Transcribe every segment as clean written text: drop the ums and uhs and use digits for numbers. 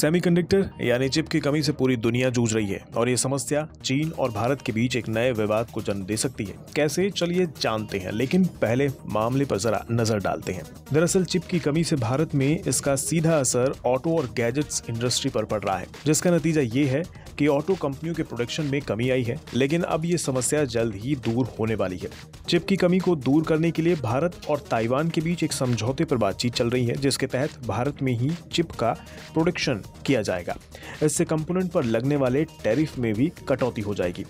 Semiconductor यानी chip की कमी से पूरी दुनिया जूझ रही है और ये समस्या चीन और भारत के बीच एक नए विवाद को जन्म दे सकती है। कैसे, चलिए जानते हैं, लेकिन पहले मामले पर जरा नजर डालते हैं। दरअसल चिप की कमी से भारत में इसका सीधा असर ऑटो और गैजेट्स इंडस्ट्री पर पड़ रहा है, जिसका नतीजा ये है कि ऑटो कंपनियों के प्रोडक्शन में कमी आई है। लेकिन अब ये समस्या जल्द ही दूर होने वाली है। चिप की कमी को दूर करने के लिए भारत और ताइवान के बीच एक समझौते पर बातचीत चल रही है, जिसके तहत भारत में ही चिप का प्रोडक्शन किया जाएगा। इससे कंपोनेंट पर लगने वाले टैरिफ में भी कटौती हो जाएगी।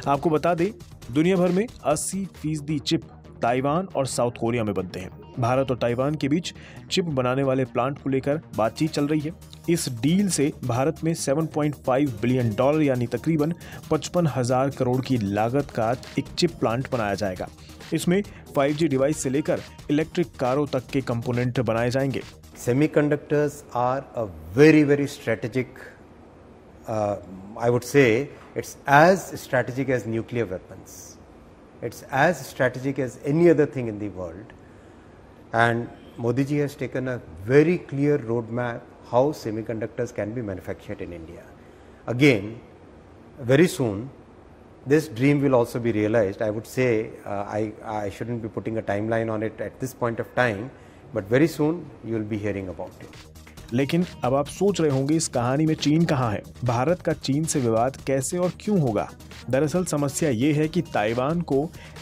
आपको बता दें, दुनिया भर में 80% चिप ताइवान और साउथ कोरिया में बनते हैं। भारत और ताइवान के बीच चिप बनाने वाले प्लांट को लेकर बातचीत चल रही है। इस डील से भारत में $7.5 बिलियन यानी तकरीबन 55,000 करोड़ की लागत का एक चिप प्लांट बनाया जाएगा। इसमें 5G डिवाइस से लेकर इलेक्ट्रिक कारों तक के कंपोनेंट बनाए जाएंगे। Semiconductors are a very strategic, I would say it's as strategic as nuclear weapons. It's as strategic as any other thing in the world. And Modi ji has taken a very clear roadmap how semiconductors can be manufactured in India. Again, very soon, this dream will also be realized. I would say I shouldn't be putting a timeline on it at this point of time, but very soon you will be hearing about it. लेकिन अब आप सोच रहे होंगे, इस कहानी में चीन कहाँ है? भारत का चीन से विवाद कैसे और क्यों होगा? दरअसल समस्या ये है कि ताइवान को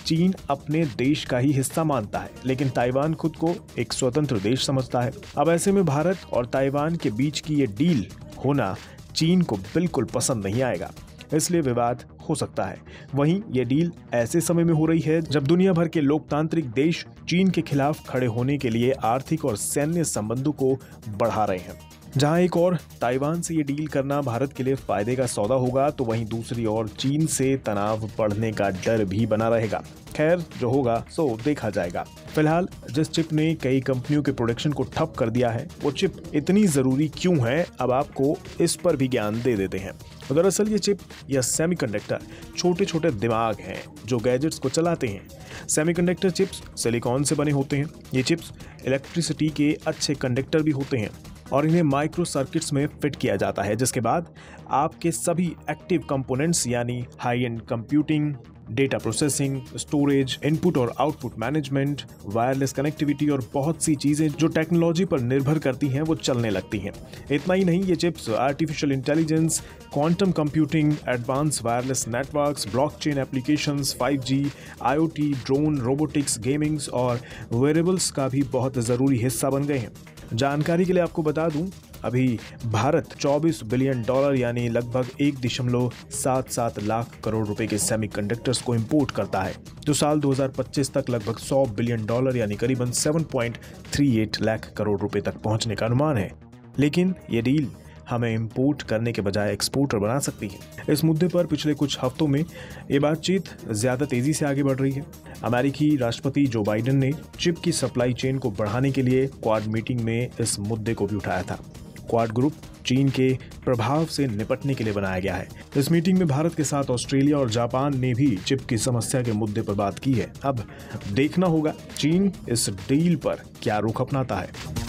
चीन अपने देश का ही हिस्सा मानता है, लेकिन ताइवान खुद को एक स्वतंत्र देश समझता है। अब ऐसे में भारत और ताइवान के बीच की ये डील होना चीन को बिल्कुल पसंद नहीं आएगा, इसलिए विवाद हो सकता है। वहीं ये डील ऐसे समय में हो रही है जब दुनिया भर के लोकतांत्रिक देश चीन के खिलाफ खड़े होने के लिए आर्थिक और सैन्य संबंधों को बढ़ा रहे हैं। जहां एक और ताइवान से ये डील करना भारत के लिए फायदे का सौदा होगा, तो वहीं दूसरी ओर चीन से तनाव बढ़ने का डर भी बना रहेगा। खैर, जो होगा सो देखा जाएगा। फिलहाल जिस चिप ने कई कंपनियों के प्रोडक्शन को ठप कर दिया है, वो चिप इतनी जरूरी क्यों है, अब आपको इस पर भी ज्ञान दे देते हैं। दरअसल ये चिप या सेमीकंडक्टर छोटे छोटे दिमाग हैं जो गैजेट्स को चलाते हैं। सेमीकंडक्टर चिप्स सिलिकॉन से बने होते हैं। ये चिप्स इलेक्ट्रिसिटी के अच्छे कंडक्टर भी होते हैं और इन्हें माइक्रो सर्किट्स में फिट किया जाता है, जिसके बाद आपके सभी एक्टिव कंपोनेंट्स यानी high and computing, data processing, storage, input और आउटपुट मैनेजमेंट, वायरलेस कनेक्टिविटी और बहुत सी चीजें जो टेक्नोलॉजी पर निर्भर करती हैं, वो चलने लगती हैं। इतना ही नहीं, ये chips artificial intelligence, quantum computing, advance wireless networks, blockchain applications, 5G, IoT, drone, robotics, gamings और वेरेबल्स का भी बहुत जरूरी हिस्सा बन गए हैं। जानकारी के लिए आपको बता दूं, अभी भारत $24 बिलियन यानी लगभग 1.77 लाख करोड़ रुपए के सेमीकंडक्टर्स को इंपोर्ट करता है, जो साल 2025 तक लगभग $100 बिलियन यानी करीबन 7.38 लाख करोड़ रुपए तक पहुंचने का अनुमान है। लेकिन ये डील हमें इंपोर्ट करने के बजाय एक्सपोर्टर बना सकती है। इस मुद्दे पर पिछले कुछ हफ्तों में ये बातचीत ज्यादा तेजी से आगे बढ़ रही है। अमेरिकी राष्ट्रपति जो बाइडेन ने चिप की सप्लाई चेन को बढ़ाने के लिए क्वाड मीटिंग में इस मुद्दे को भी उठाया था। क्वाड ग्रुप चीन के प्रभाव से निपटने के लिए बनाया गया है। इस मीटिंग में भारत के साथ ऑस्ट्रेलिया और जापान ने भी चिप की समस्या के मुद्दे पर बात की है। अब देखना होगा चीन इस डील पर क्या रुख अपनाता है।